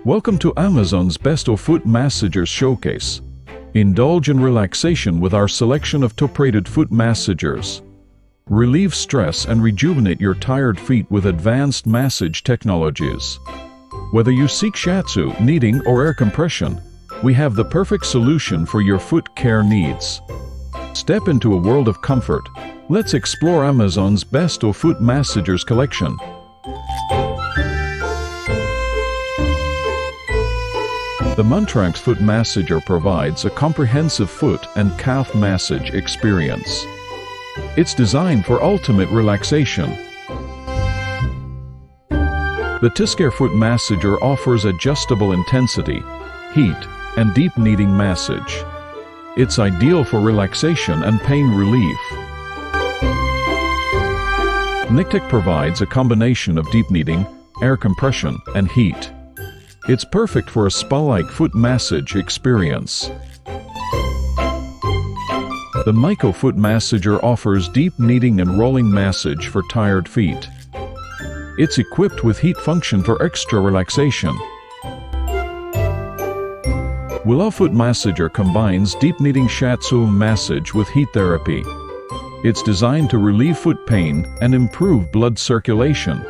Welcome to Amazon's Best of Foot Massagers Showcase. Indulge in relaxation with our selection of top-rated foot massagers. Relieve stress and rejuvenate your tired feet with advanced massage technologies. Whether you seek shiatsu, kneading, or air compression, we have the perfect solution for your foot care needs. Step into a world of comfort. Let's explore Amazon's Best of Foot Massagers collection. The MOUNTRAX foot massager provides a comprehensive foot and calf massage experience. It's designed for ultimate relaxation. The TISSCARE foot massager offers adjustable intensity, heat, and deep kneading massage. It's ideal for relaxation and pain relief. Nekteck provides a combination of deep kneading, air compression, and heat. It's perfect for a spa-like foot massage experience. The MIKO foot massager offers deep kneading and rolling massage for tired feet. It's equipped with heat function for extra relaxation. WELOV foot massager combines deep kneading shiatsu massage with heat therapy. It's designed to relieve foot pain and improve blood circulation.